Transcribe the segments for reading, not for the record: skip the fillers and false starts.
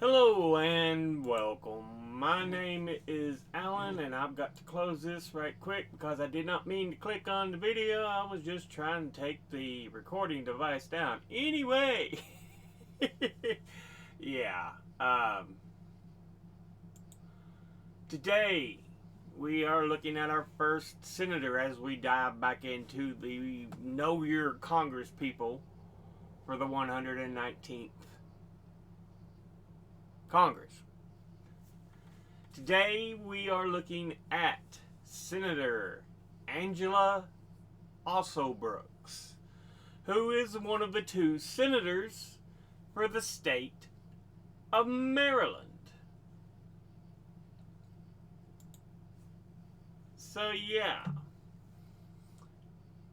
Hello and welcome. My name is Alan, and I've got to close this right quick because I did not mean to click on the video. I was just trying to take the recording device down. Anyway, yeah. Today we are looking at our first senator as we dive back into the Know Your Congress people for the 119th Congress. Today we are looking at Senator Angela Alsobrooks, who is one of the two senators for the state of Maryland. So, yeah,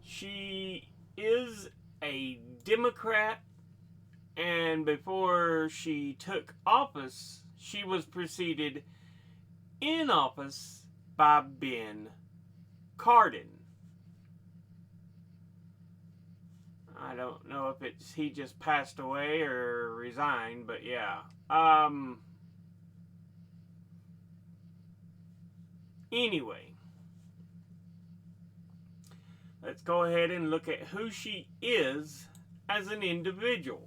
she is a Democrat, and before she took office, she was preceded in office by Ben Cardin. I don't know if it's he just passed away or resigned, but yeah. Anyway, let's go ahead and look at who she is as an individual.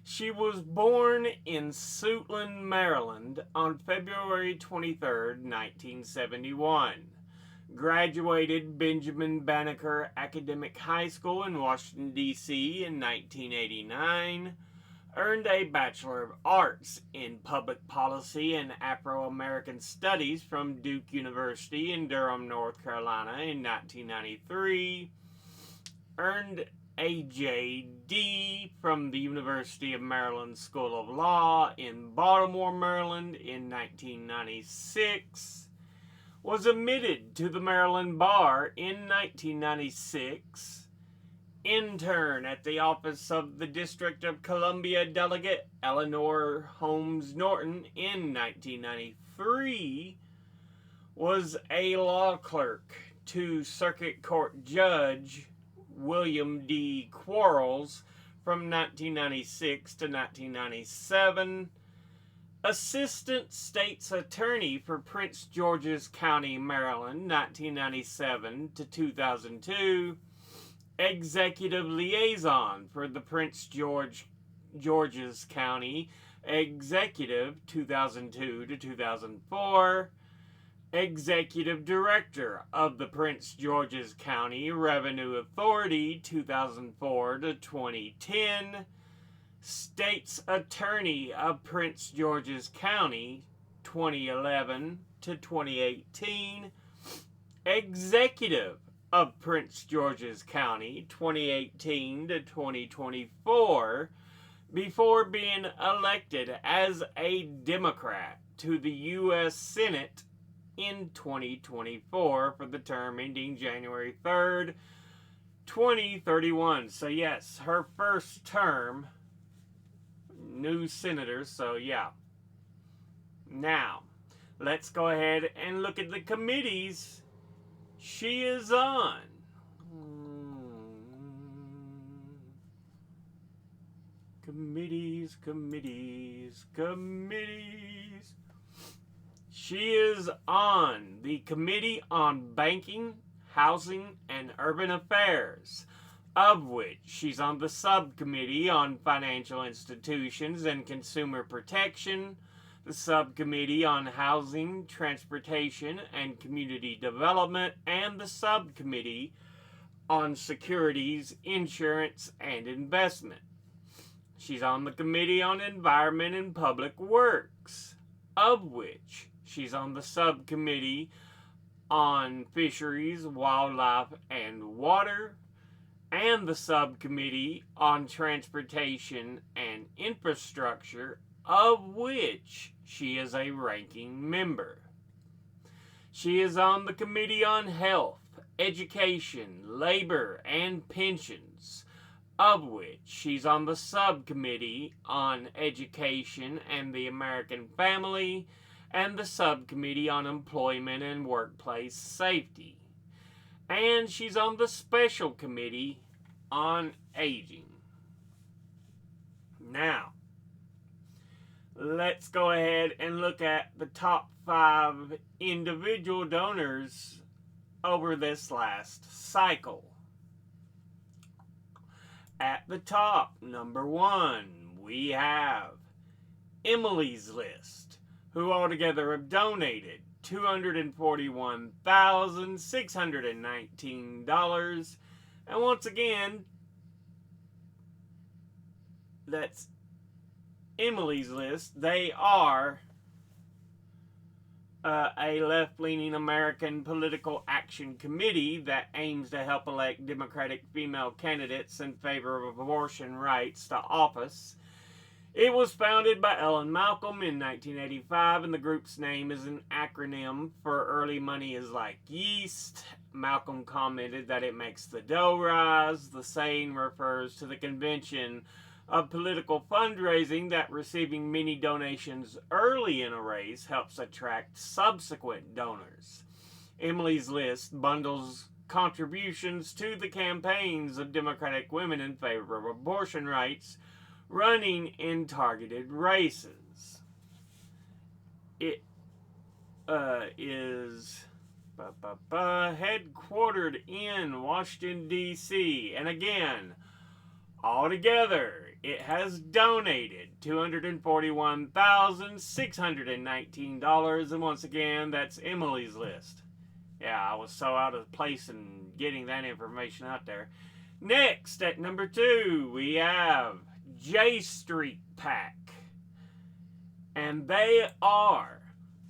She was born in Suitland, Maryland on February 23rd, 1971. Graduated Benjamin Banneker Academic High School in Washington, D.C. in 1989. Earned a Bachelor of Arts in Public Policy and Afro-American Studies from Duke University in Durham, North Carolina in 1993. Earned a J.D. from the University of Maryland School of Law in Baltimore, Maryland in 1996. Was admitted to the Maryland Bar in 1996. Intern at the office of the District of Columbia delegate Eleanor Holmes Norton in 1993, was a law clerk to Circuit Court Judge William D. Quarles from 1996 to 1997, Assistant State's Attorney for Prince George's County, Maryland, 1997 to 2002, Executive Liaison for the Prince George's County Executive 2002 to 2004, Executive Director of the Prince George's County Revenue Authority 2004 to 2010, State's Attorney of Prince George's County 2011 to 2018, Executive of Prince George's County 2018 to 2024, before being elected as a Democrat to the U.S. Senate in 2024 for the term ending January 3rd, 2031. So yes, her first term, new senator, so yeah. Now, let's go ahead and look at the committees she is on. Committees. She is on the Committee on Banking, Housing, and Urban Affairs, of which she's on the Subcommittee on Financial Institutions and Consumer Protection, the Subcommittee on Housing, Transportation, and Community Development, and the Subcommittee on Securities, Insurance, and Investment. She's on the Committee on Environment and Public Works, of which she's on the Subcommittee on Fisheries, Wildlife, and Water, and the Subcommittee on Transportation and Infrastructure, of which she is a ranking member. She is on the Committee on Health, Education, Labor, and Pensions, of which she's on the Subcommittee on Education and the American Family, and the Subcommittee on Employment and Workplace Safety. And she's on the Special Committee on Aging. Now, let's go ahead and look at the top 5 individual donors over this last cycle. At the top, number 1, we have Emily's List, who altogether have donated $241,619. And once again, that's Emily's List. They are a left-leaning American political action committee that aims to help elect Democratic female candidates in favor of abortion rights to office. It was founded by Ellen Malcolm in 1985, and the group's name is an acronym for Early Money is Like Yeast. Malcolm commented that it makes the dough rise. The saying refers to the convention of political fundraising that receiving many donations early in a race helps attract subsequent donors. Emily's List bundles contributions to the campaigns of Democratic women in favor of abortion rights running in targeted races. It is headquartered in Washington, D.C. And again, altogether, it has donated $241,619. And once again, that's Emily's List. Yeah, I was so out of place in getting that information out there. Next, at number 2, we have J Street PAC. And they are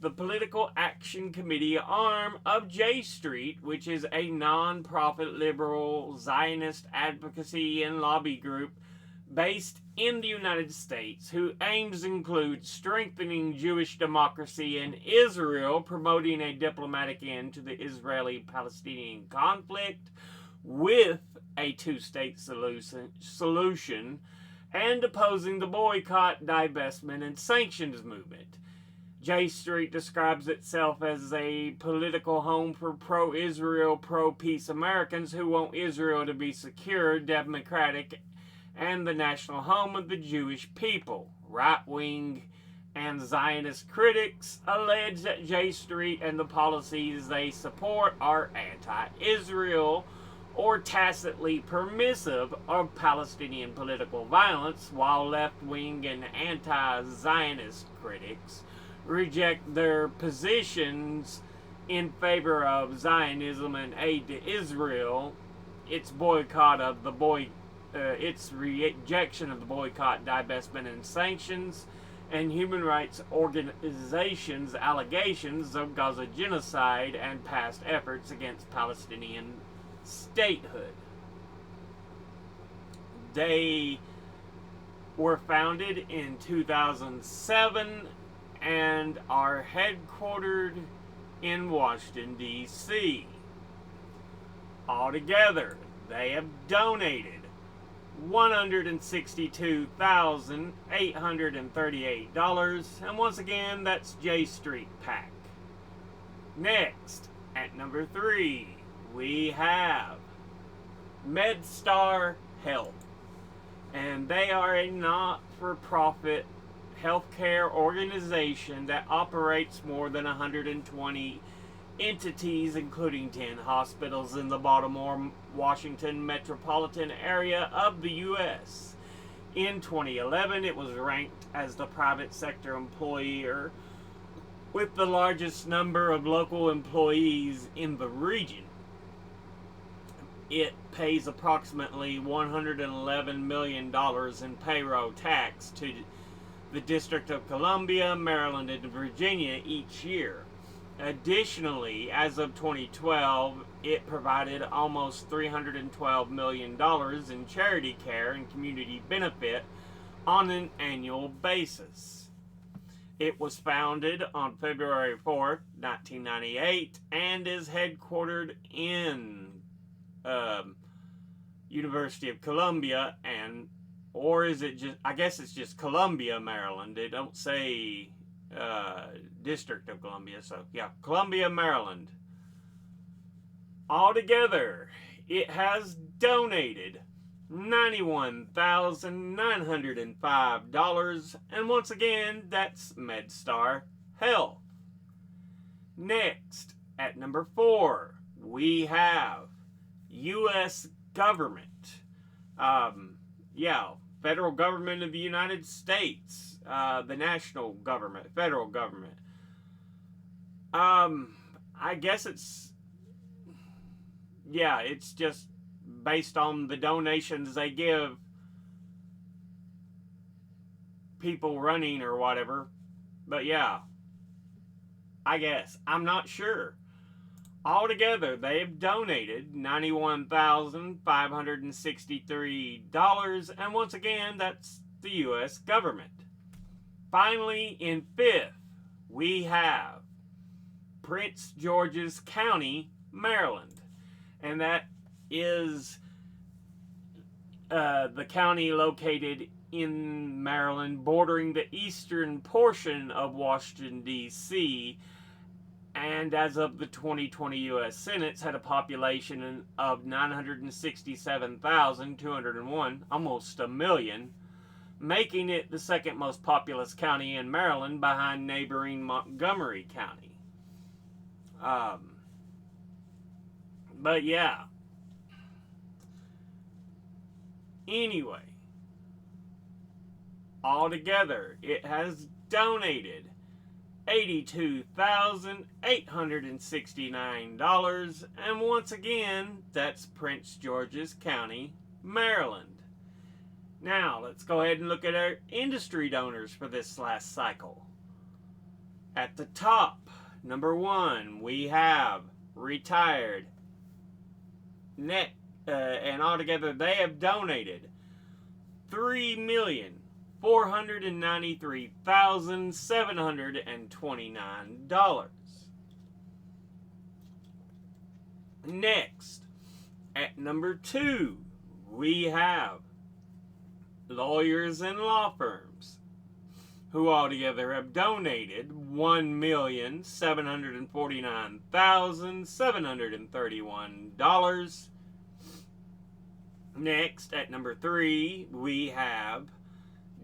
the Political Action Committee arm of J Street, which is a non-profit liberal Zionist advocacy and lobby group based in the United States, whose aims include strengthening Jewish democracy in Israel, promoting a diplomatic end to the Israeli-Palestinian conflict with a two-state solution, and opposing the boycott, divestment, and sanctions movement. J Street describes itself as a political home for pro-Israel, pro-peace Americans who want Israel to be secure, democratic, and the national home of the Jewish people. Right-wing and Zionist critics allege that J Street and the policies they support are anti-Israel or tacitly permissive of Palestinian political violence, while left-wing and anti-Zionist critics reject their positions in favor of Zionism and aid to Israel, its rejection of the boycott, divestment, and sanctions, and human rights organizations' allegations of Gaza genocide and past efforts against Palestinian statehood. They were founded in 2007 and are headquartered in Washington, D.C. Altogether, they have donated $162,838, and once again, that's J Street PAC. Next, at number 3, we have MedStar Health, and they are a not-for-profit healthcare organization that operates more than 120 entities, including 10 hospitals in the Baltimore, Washington metropolitan area of the U.S. In 2011, it was ranked as the private sector employer with the largest number of local employees in the region. It pays approximately $111 million in payroll tax to the District of Columbia, Maryland, and Virginia each year. Additionally, as of 2012, it provided almost $312 million in charity care and community benefit on an annual basis. It was founded on February 4th, 1998, and is headquartered in University of Columbia, or is it just, I guess it's just Columbia, Maryland. They don't say District of Columbia, so yeah, Columbia, Maryland. Altogether, it has donated $91,905. And once again, that's MedStar Health. Next, at number 4, we have U.S. government. Federal government of the United States. The national government, federal government. I guess it's just based on the donations they give people running or whatever. But yeah, I guess. I'm not sure. Altogether, they've donated $91,563. And once again, that's the U.S. government. Finally, in 5th, we have Prince George's County, Maryland. And that is the county located in Maryland, bordering the eastern portion of Washington, D.C., and as of the 2020 U.S. Senate, had a population of 967,201, almost a million, making it the second most populous county in Maryland behind neighboring Montgomery County. But yeah. Anyway, altogether, it has donated $82,869. And once again, that's Prince George's County, Maryland. Now, let's go ahead and look at our industry donors for this last cycle. At the top, number 1, we have retired. And altogether, they have donated $3,493,729. Next, at number 2, we have lawyers and law firms, who altogether have donated $1,749,731. Next, at number 3, we have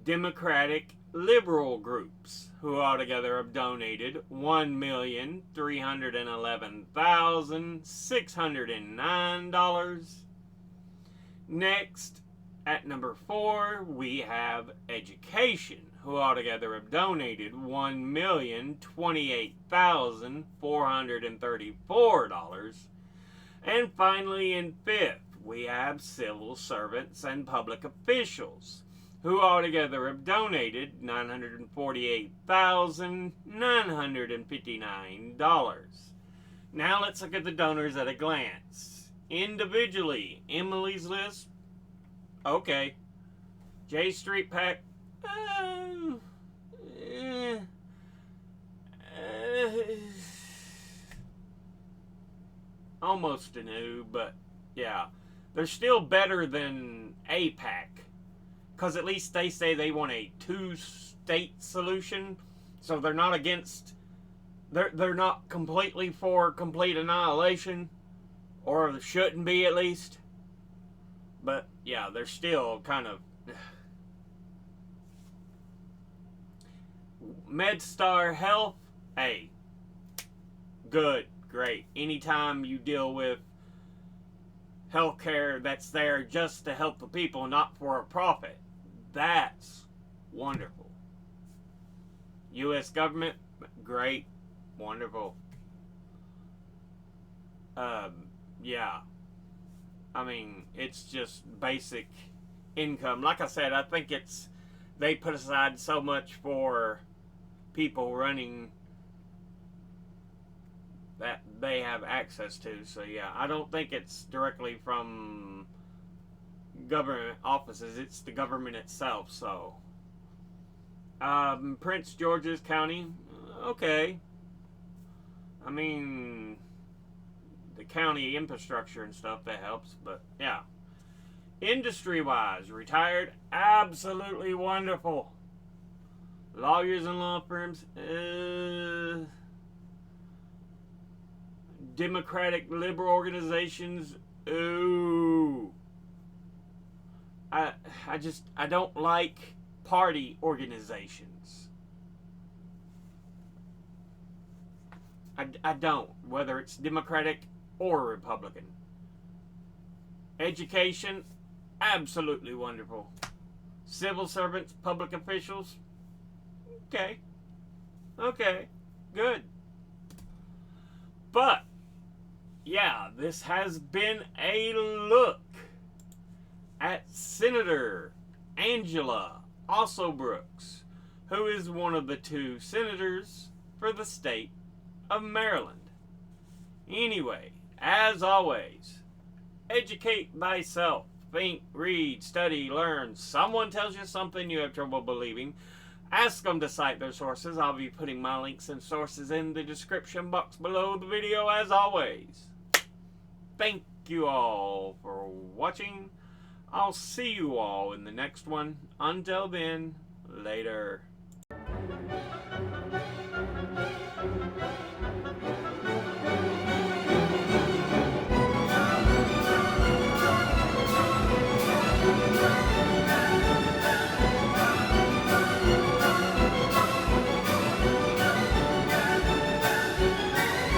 Democratic liberal groups, who altogether have donated $1,311,609. Next, at number 4, we have education, who altogether have donated $1,028,434. And finally, in 5th, we have civil servants and public officials, who altogether have donated $948,959. Now let's look at the donors at a glance. Individually, Emily's List, okay. J Street Pack, almost a new, but yeah. They're still better than APAC, because at least they say they want a 2-state solution, so they're not against, they're not completely for complete annihilation, or shouldn't be at least. But yeah, they're still kind of. MedStar Health, hey, good, great. Anytime you deal with healthcare that's there just to help the people, not for a profit, that's wonderful. U.S. government, great, wonderful. Yeah. I mean, it's just basic income. Like I said, I think they put aside so much for people running that they have access to. So yeah, I don't think it's directly from government offices. It's the government itself. So Prince George's County, okay. I mean, the county infrastructure and stuff, that helps. But yeah, industry wise, retired, absolutely wonderful. Lawyers and law firms, Democratic liberal organizations, ooh. I don't like party organizations. I don't, whether it's Democratic or Republican. Education, absolutely wonderful. Civil servants, public officials, okay, good. But, yeah, this has been a look at Senator Angela Alsobrooks, who is one of the 2 senators for the state of Maryland. Anyway, as always, educate thyself. Think, read, study, learn. Someone tells you something you have trouble believing. Ask them to cite their sources. I'll be putting my links and sources in the description box below the video as always. Thank you all for watching. I'll see you all in the next one. Until then, later.